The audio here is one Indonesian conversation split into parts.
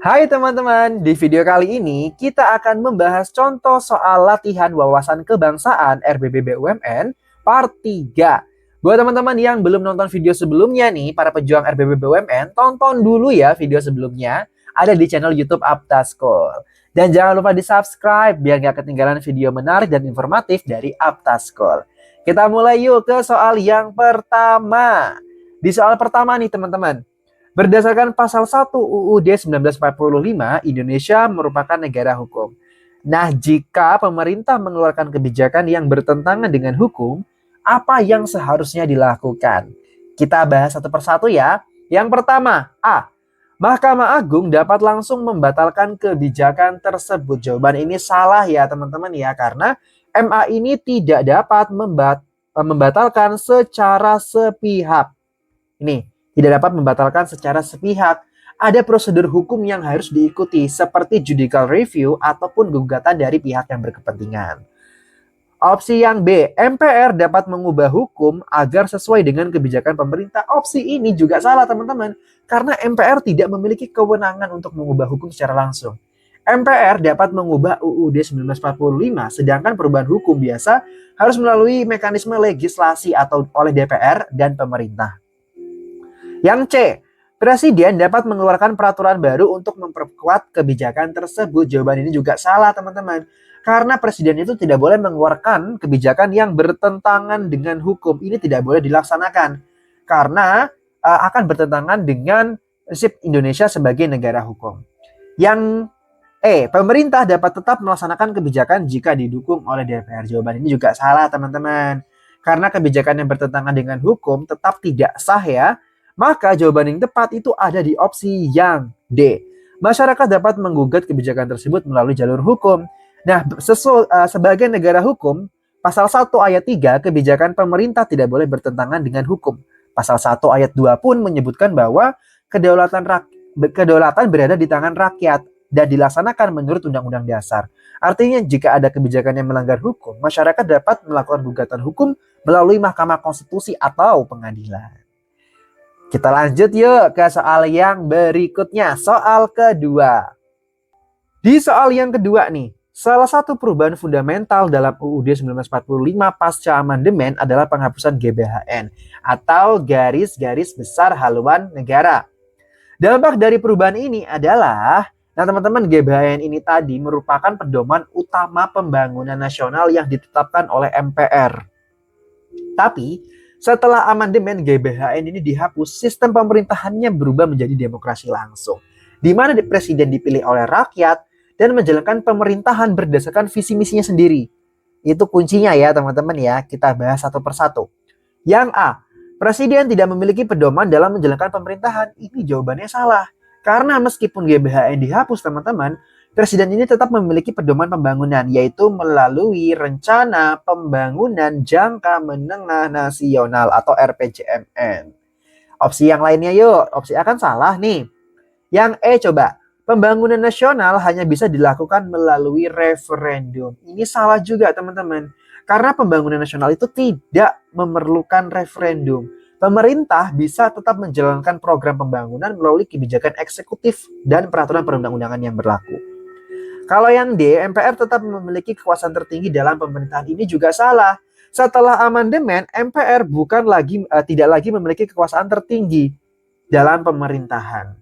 Hai teman-teman, di video kali ini kita akan membahas contoh soal latihan wawasan kebangsaan RBB BUMN part 3. Buat teman-teman yang belum nonton video sebelumnya nih, para pejuang RBB BUMN, tonton dulu ya video sebelumnya, ada di channel YouTube Aptaskol. Dan jangan lupa di-subscribe biar gak ketinggalan video menarik dan informatif dari Aptaskol. Kita mulai yuk ke soal yang pertama. Di soal pertama nih teman-teman, berdasarkan pasal 1 UUD 1945, Indonesia merupakan negara hukum. Nah, jika pemerintah mengeluarkan kebijakan yang bertentangan dengan hukum, apa yang seharusnya dilakukan? Kita bahas satu persatu ya. Yang pertama, A. Mahkamah Agung dapat langsung membatalkan kebijakan tersebut. Jawaban ini salah ya teman-teman ya, karena MA ini tidak dapat membatalkan secara sepihak. Ini tidak dapat membatalkan secara sepihak. Ada prosedur hukum yang harus diikuti seperti judicial review ataupun gugatan dari pihak yang berkepentingan. Opsi yang B, MPR dapat mengubah hukum agar sesuai dengan kebijakan pemerintah. Opsi ini juga salah teman-teman, karena MPR tidak memiliki kewenangan untuk mengubah hukum secara langsung. MPR dapat mengubah UUD 1945, sedangkan perubahan hukum biasa harus melalui mekanisme legislasi atau oleh DPR dan pemerintah. Yang C, Presiden dapat mengeluarkan peraturan baru untuk memperkuat kebijakan tersebut. Jawaban ini juga salah teman-teman. Karena Presiden itu tidak boleh mengeluarkan kebijakan yang bertentangan dengan hukum. Ini tidak boleh dilaksanakan. Karena akan bertentangan dengan prinsip Indonesia sebagai negara hukum. Yang E, pemerintah dapat tetap melaksanakan kebijakan jika didukung oleh DPR. Jawaban ini juga salah teman-teman. Karena kebijakan yang bertentangan dengan hukum tetap tidak sah ya. Maka jawaban yang tepat itu ada di opsi yang D. Masyarakat dapat menggugat kebijakan tersebut melalui jalur hukum. Nah, sebagai negara hukum, pasal 1 ayat 3, kebijakan pemerintah tidak boleh bertentangan dengan hukum. Pasal 1 ayat 2 pun menyebutkan bahwa kedaulatan berada di tangan rakyat dan dilaksanakan menurut Undang-Undang Dasar. Artinya jika ada kebijakan yang melanggar hukum, masyarakat dapat melakukan gugatan hukum melalui Mahkamah Konstitusi atau pengadilan. Kita lanjut yuk ke soal yang berikutnya, soal kedua. Di soal yang kedua nih, salah satu perubahan fundamental dalam UUD 1945 pasca amandemen adalah penghapusan GBHN atau garis-garis besar haluan negara. Dampak dari perubahan ini adalah, nah teman-teman, GBHN ini tadi merupakan pedoman utama pembangunan nasional yang ditetapkan oleh MPR. Tapi setelah amandemen GBHN ini dihapus, sistem pemerintahannya berubah menjadi demokrasi langsung, di mana presiden dipilih oleh rakyat dan menjalankan pemerintahan berdasarkan visi misinya sendiri. Itu kuncinya ya teman-teman ya, kita bahas satu persatu. Yang A, presiden tidak memiliki pedoman dalam menjalankan pemerintahan. Ini jawabannya salah. Karena meskipun GBHN dihapus teman-teman, Presiden ini tetap memiliki pedoman pembangunan, yaitu melalui Rencana Pembangunan Jangka Menengah Nasional atau RPJMN. Opsi yang lainnya yuk, opsi A kan salah nih. Yang E coba, pembangunan nasional hanya bisa dilakukan melalui referendum. Ini salah juga teman-teman, karena pembangunan nasional itu tidak memerlukan referendum. Pemerintah bisa tetap menjalankan program pembangunan melalui kebijakan eksekutif dan peraturan perundang-undangan yang berlaku. Kalau yang D, MPR tetap memiliki kekuasaan tertinggi dalam pemerintahan, ini juga salah. Setelah amandemen, MPR tidak lagi memiliki kekuasaan tertinggi dalam pemerintahan.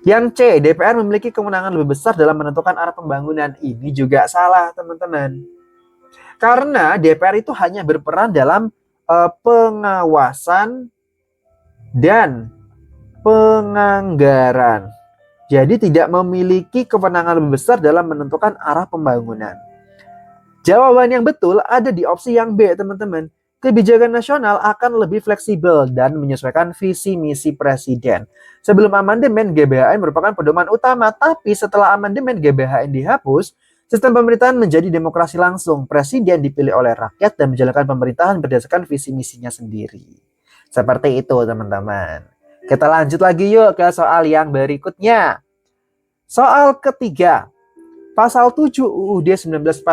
Yang C, DPR memiliki kewenangan lebih besar dalam menentukan arah pembangunan. Ini juga salah, teman-teman. Karena DPR itu hanya berperan dalam pengawasan dan penganggaran. Jadi tidak memiliki kewenangan lebih besar dalam menentukan arah pembangunan. Jawaban yang betul ada di opsi yang B, teman-teman. Kebijakan nasional akan lebih fleksibel dan menyesuaikan visi misi presiden. Sebelum amandemen, GBHN merupakan pedoman utama, tapi setelah amandemen GBHN dihapus, sistem pemerintahan menjadi demokrasi langsung. Presiden dipilih oleh rakyat dan menjalankan pemerintahan berdasarkan visi misinya sendiri. Seperti itu, teman-teman. Kita lanjut lagi yuk ke soal yang berikutnya. Soal ketiga. Pasal 7 UUD 1945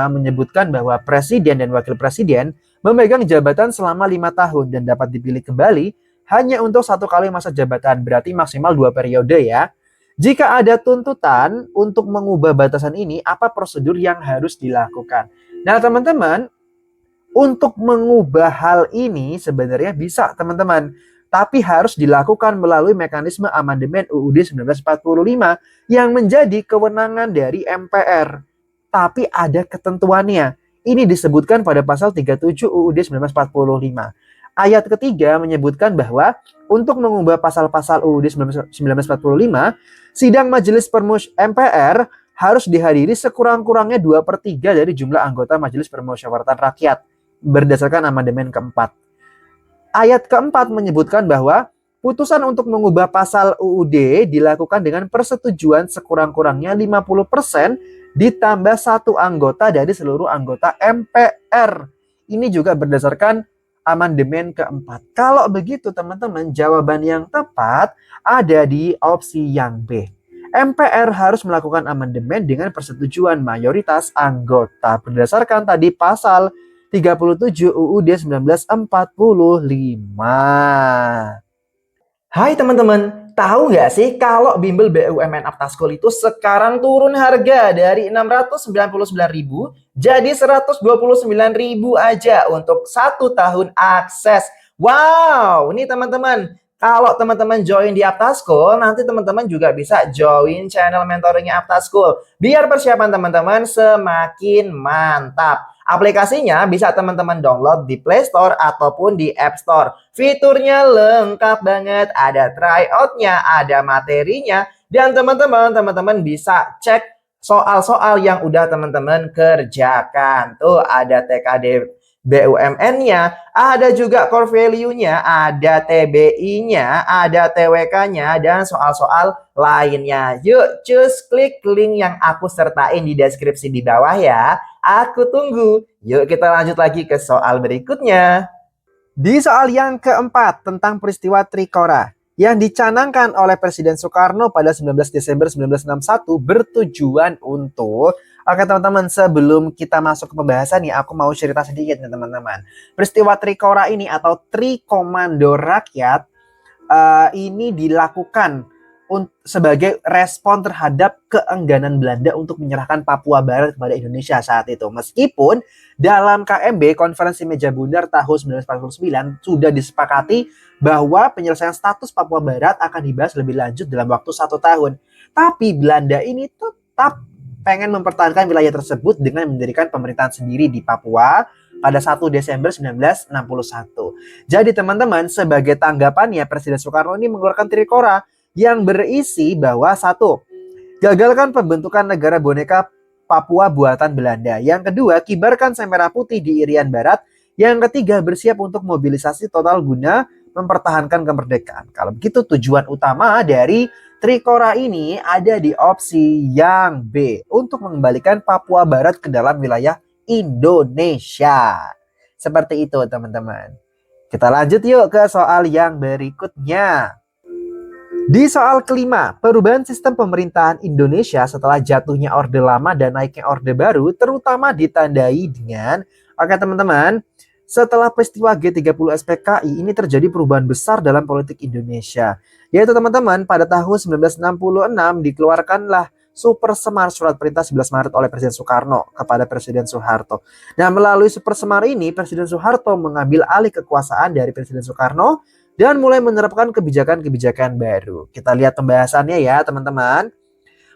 menyebutkan bahwa presiden dan wakil presiden memegang jabatan selama 5 tahun dan dapat dipilih kembali hanya untuk 1 kali masa jabatan, berarti maksimal 2 periode ya. Jika ada tuntutan untuk mengubah batasan ini, apa prosedur yang harus dilakukan? Nah, teman-teman, untuk mengubah hal ini sebenarnya bisa, teman-teman. Tapi harus dilakukan melalui mekanisme amandemen UUD 1945 yang menjadi kewenangan dari MPR. Tapi ada ketentuannya. Ini disebutkan pada pasal 37 UUD 1945. Ayat ketiga menyebutkan bahwa untuk mengubah pasal-pasal UUD 1945, sidang Majelis Permus MPR harus dihadiri sekurang-kurangnya 2/3 dari jumlah anggota Majelis Permusyawaratan Rakyat berdasarkan amandemen keempat. Ayat keempat menyebutkan bahwa putusan untuk mengubah pasal UUD dilakukan dengan persetujuan sekurang-kurangnya 50% ditambah satu anggota dari seluruh anggota MPR. Ini juga berdasarkan amandemen keempat. Kalau begitu teman-teman, jawaban yang tepat ada di opsi yang B. MPR harus melakukan amandemen dengan persetujuan mayoritas anggota berdasarkan tadi pasal 37 UUD 1945. Hai teman-teman, tahu nggak sih kalau bimbel BUMN Aptaskul itu sekarang turun harga dari 699.000 jadi 129.000 aja untuk 1 tahun akses. Wow, ini teman-teman, kalau teman-teman join di Aptaskul, nanti teman-teman juga bisa join channel mentoringnya Aptaskul. Biar persiapan teman-teman semakin mantap. Aplikasinya bisa teman-teman download di Play Store ataupun di App Store. Fiturnya lengkap banget, ada tryout-nya, ada materinya, dan teman-teman bisa cek soal-soal yang udah teman-teman kerjakan. Tuh ada TKD BUMN-nya, ada juga core value-nya, ada TBI-nya, ada TWK-nya, dan soal-soal lainnya. Yuk, cus klik link yang aku sertain di deskripsi di bawah ya. Aku tunggu. Yuk kita lanjut lagi ke soal berikutnya. Di soal yang keempat tentang peristiwa Trikora yang dicanangkan oleh Presiden Soekarno pada 19 Desember 1961 bertujuan untuk... Oke teman-teman, sebelum kita masuk ke pembahasan nih, aku mau cerita sedikit nih teman-teman. Peristiwa Trikora ini atau Trikomando Rakyat ini dilakukan sebagai respon terhadap keengganan Belanda untuk menyerahkan Papua Barat kepada Indonesia saat itu. Meskipun dalam KMB, Konferensi Meja Bundar tahun 1949, sudah disepakati bahwa penyelesaian status Papua Barat akan dibahas lebih lanjut dalam waktu 1 tahun. Tapi Belanda ini tetap pengen mempertahankan wilayah tersebut dengan mendirikan pemerintahan sendiri di Papua pada 1 Desember 1961. Jadi teman-teman, sebagai tanggapannya Presiden Soekarno ini mengeluarkan Trikora yang berisi bahwa 1. Gagalkan pembentukan negara boneka Papua buatan Belanda. Yang kedua, kibarkan sang merah putih di Irian Barat. Yang ketiga, bersiap untuk mobilisasi total guna mempertahankan kemerdekaan. Kalau begitu, tujuan utama dari Trikora ini ada di opsi yang B, untuk mengembalikan Papua Barat ke dalam wilayah Indonesia. Seperti itu teman-teman. Kita lanjut yuk ke soal yang berikutnya. Di soal kelima, perubahan sistem pemerintahan Indonesia setelah jatuhnya Orde Lama dan naiknya Orde Baru terutama ditandai dengan, oke teman-teman, setelah peristiwa G30 SPKI ini terjadi perubahan besar dalam politik Indonesia. Yaitu teman-teman, pada tahun 1966 dikeluarkanlah Super Semar Surat Perintah 11 Maret oleh Presiden Soekarno kepada Presiden Soeharto. Nah, melalui Super Semar ini, Presiden Soeharto mengambil alih kekuasaan dari Presiden Soekarno dan mulai menerapkan kebijakan-kebijakan baru. Kita lihat pembahasannya ya teman-teman.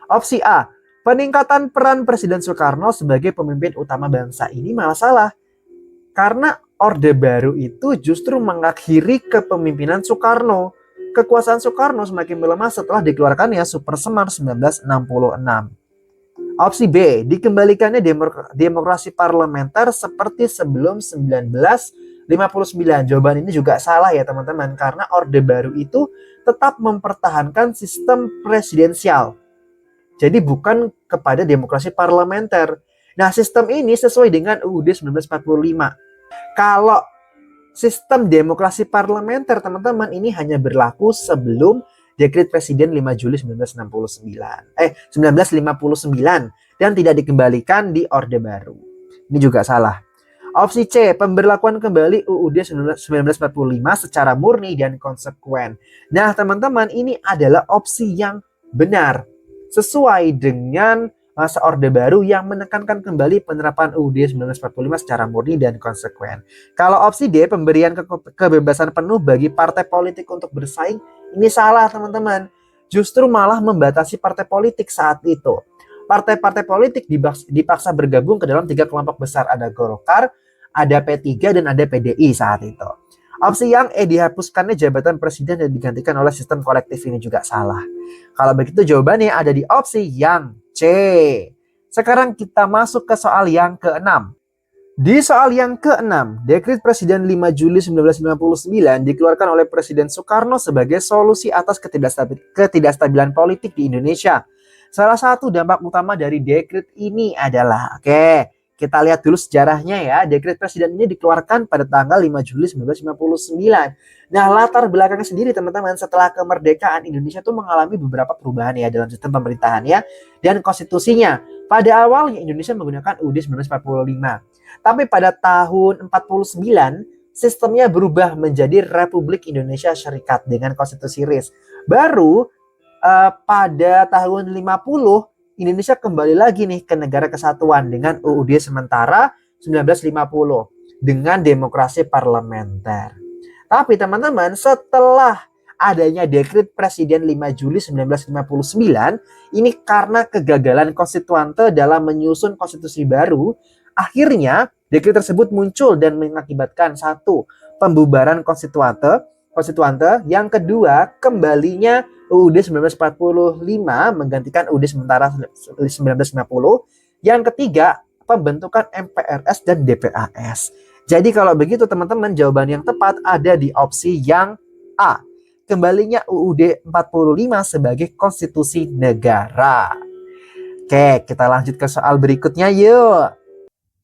Opsi A, peningkatan peran Presiden Soekarno sebagai pemimpin utama bangsa ini malah salah. Karena Orde Baru itu justru mengakhiri kepemimpinan Soekarno. Kekuasaan Soekarno semakin melemah setelah dikeluarkannya Super Semar 1966. Opsi B, dikembalikannya demokrasi parlementer seperti sebelum 1959. Jawaban ini juga salah ya teman-teman, karena Orde Baru itu tetap mempertahankan sistem presidensial. Jadi bukan kepada demokrasi parlementer. Nah, sistem ini sesuai dengan UUD 1945. Kalau sistem demokrasi parlementer teman-teman ini hanya berlaku sebelum Dekret Presiden 5 Juli 1959 dan tidak dikembalikan di Orde Baru. Ini juga salah. Opsi C, pemberlakuan kembali UUD 1945 secara murni dan konsekuen. Nah, teman-teman, ini adalah opsi yang Benar, sesuai dengan masa Orde Baru yang menekankan kembali penerapan UUD 1945 secara murni dan konsekuen. Kalau opsi D, pemberian kebebasan penuh bagi partai politik untuk bersaing, ini salah teman-teman. Justru malah membatasi partai politik saat itu. Partai-partai politik dipaksa bergabung ke dalam 3 kelompok besar. Ada Golkar, ada P3, dan ada PDI saat itu. Opsi yang E, dihapuskannya jabatan presiden dan digantikan oleh sistem kolektif, ini juga salah. Kalau begitu jawabannya ada di opsi yang C. Sekarang kita masuk ke soal yang ke-6. Di soal yang ke-6, Dekret Presiden 5 Juli 1959 dikeluarkan oleh Presiden Soekarno sebagai solusi atas ketidakstabilan politik di Indonesia. Salah satu dampak utama dari dekret ini adalah, kita lihat dulu sejarahnya ya. Dekret Presiden ini dikeluarkan pada tanggal 5 Juli 1959. Nah, latar belakangnya sendiri teman-teman, setelah kemerdekaan Indonesia tuh mengalami beberapa perubahan ya dalam sistem pemerintahannya dan konstitusinya. Pada awalnya Indonesia menggunakan UUD 1945. Tapi pada tahun 49, sistemnya berubah menjadi Republik Indonesia Serikat dengan konstitusi RIS. Baru pada tahun 50, Indonesia kembali lagi nih ke negara kesatuan dengan UUD sementara 1950 dengan demokrasi parlementer. Tapi teman-teman, setelah adanya Dekret Presiden 5 Juli 1959, ini karena kegagalan konstituante dalam menyusun konstitusi baru, akhirnya dekret tersebut muncul dan mengakibatkan satu, pembubaran konstituante, yang kedua, kembalinya UUD 1945 menggantikan UUD sementara 1950, yang ketiga, pembentukan MPRS dan DPAS. Jadi kalau begitu teman-teman, jawaban yang tepat ada di opsi yang A. Kembalinya UUD 45 sebagai konstitusi negara. Oke, kita lanjut ke soal berikutnya yuk.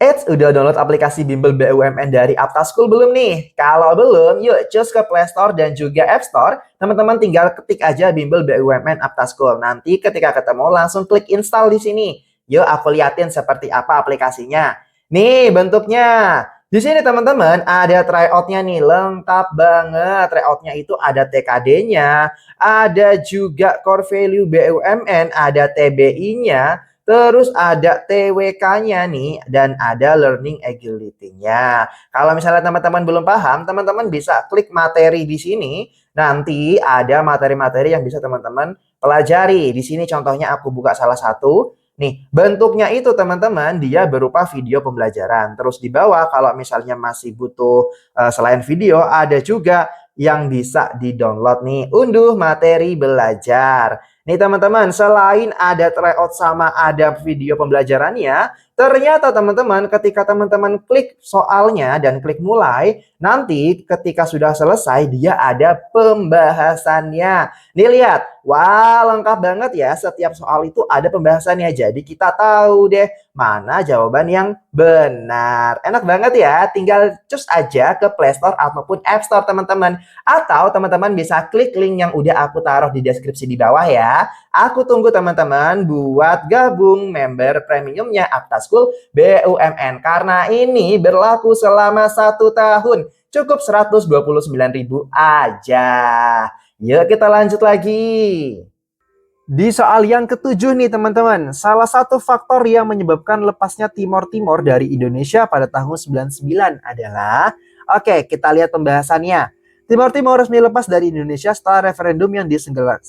Udah download aplikasi Bimbel BUMN dari Aptaschool belum nih? Kalau belum, yuk cus ke Play Store dan juga App Store. Teman-teman tinggal ketik aja Bimbel BUMN Aptaschool. Nanti ketika ketemu langsung klik install di sini. Yuk aku liatin seperti apa aplikasinya. Nih bentuknya. Di sini teman-teman ada tryout-nya nih, lengkap banget. Tryout-nya itu ada TKD-nya, ada juga core value BUMN, ada TBI-nya, terus ada TWK-nya nih, dan ada learning agility-nya. Kalau misalnya teman-teman belum paham, teman-teman bisa klik materi di sini. Nanti ada materi-materi yang bisa teman-teman pelajari. Di sini contohnya aku buka salah satu. Nih, bentuknya itu teman-teman dia berupa video pembelajaran. Terus di bawah kalau misalnya masih butuh selain video, ada juga yang bisa di-download nih. Unduh materi belajar. Nih teman-teman, selain ada tryout sama ada video pembelajarannya, ternyata teman-teman ketika teman-teman klik soalnya dan klik mulai, nanti ketika sudah selesai dia ada pembahasannya. Nih lihat, wah lengkap banget ya, setiap soal itu ada pembahasannya. Jadi kita tahu deh mana jawaban yang benar. Enak banget ya, tinggal cus aja ke Play Store ataupun App Store teman-teman. Atau teman-teman bisa klik link yang udah aku taruh di deskripsi di bawah ya. Aku tunggu teman-teman buat gabung member premiumnya Aptaschool BUMN. Karena ini berlaku selama 1 tahun. Cukup 129.000 aja. Yuk kita lanjut lagi. Di soal yang ketujuh nih teman-teman, salah satu faktor yang menyebabkan lepasnya Timor Timur dari Indonesia pada tahun 99 adalah, kita lihat pembahasannya. Timor Timur resmi lepas dari Indonesia setelah referendum yang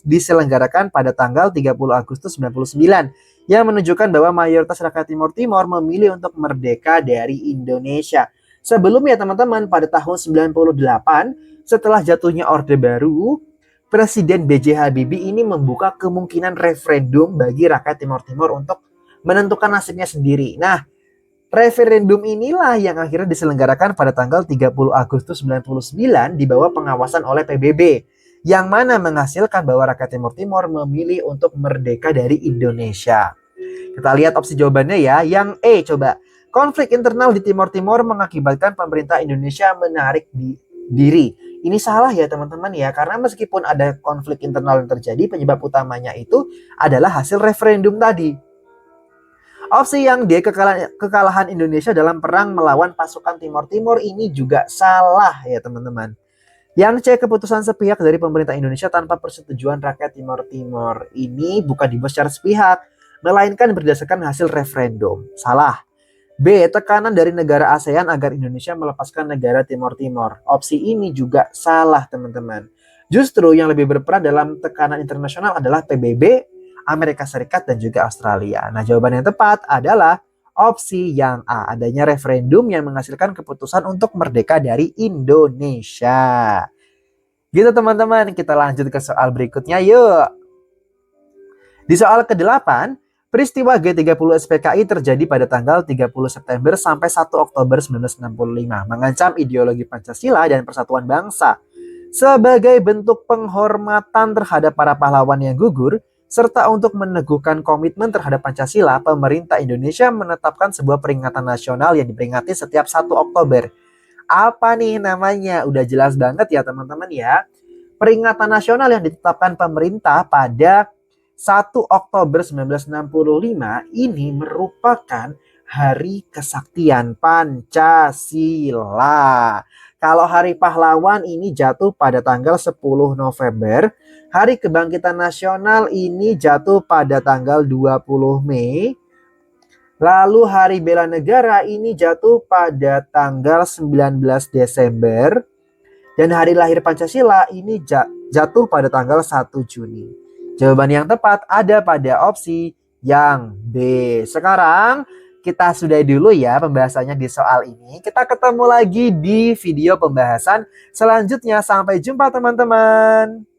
diselenggarakan pada tanggal 30 Agustus 99 yang menunjukkan bahwa mayoritas rakyat Timor Timur memilih untuk merdeka dari Indonesia. Sebelumnya teman-teman, pada tahun 98 setelah jatuhnya Orde Baru, Presiden B.J. Habibie ini membuka kemungkinan referendum bagi rakyat Timor Timur untuk menentukan nasibnya sendiri. Nah, referendum inilah yang akhirnya diselenggarakan pada tanggal 30 Agustus 99 di bawah pengawasan oleh PBB, yang mana menghasilkan bahwa rakyat Timor Timur memilih untuk merdeka dari Indonesia. Kita lihat opsi jawabannya ya. Yang E coba. Konflik internal di Timor Timur mengakibatkan pemerintah Indonesia menarik diri. Ini salah ya teman-teman ya, karena meskipun ada konflik internal yang terjadi, penyebab utamanya itu adalah hasil referendum tadi. Opsi yang D, kekalahan Indonesia dalam perang melawan pasukan Timor Timur, ini juga salah ya teman-teman. Yang C, keputusan sepihak dari pemerintah Indonesia tanpa persetujuan rakyat Timor Timur. Ini bukan dibuat secara sepihak, melainkan berdasarkan hasil referendum. Salah. B, tekanan dari negara ASEAN agar Indonesia melepaskan negara Timor Timur. Opsi ini juga salah, teman-teman. Justru yang lebih berperan dalam tekanan internasional adalah PBB, Amerika Serikat, dan juga Australia. Nah, jawaban yang tepat adalah opsi yang A, adanya referendum yang menghasilkan keputusan untuk merdeka dari Indonesia. Gitu teman-teman, kita lanjut ke soal berikutnya yuk. Di soal ke-8, peristiwa G30 SPKI terjadi pada tanggal 30 September sampai 1 Oktober 1965, mengancam ideologi Pancasila dan persatuan bangsa. Sebagai bentuk penghormatan terhadap para pahlawan yang gugur, serta untuk meneguhkan komitmen terhadap Pancasila, pemerintah Indonesia menetapkan sebuah peringatan nasional yang diperingati setiap 1 Oktober. Apa nih namanya? Udah jelas banget ya teman-teman ya. Peringatan nasional yang ditetapkan pemerintah pada 1 Oktober 1965 ini merupakan Hari Kesaktian Pancasila. Kalau Hari Pahlawan ini jatuh pada tanggal 10 November. Hari Kebangkitan Nasional ini jatuh pada tanggal 20 Mei. Lalu Hari Bela Negara ini jatuh pada tanggal 19 Desember. Dan hari lahir Pancasila ini jatuh pada tanggal 1 Juni. Jawaban yang tepat ada pada opsi yang B. Sekarang kita sudahi dulu ya pembahasannya di soal ini. Kita ketemu lagi di video pembahasan selanjutnya. Sampai jumpa teman-teman.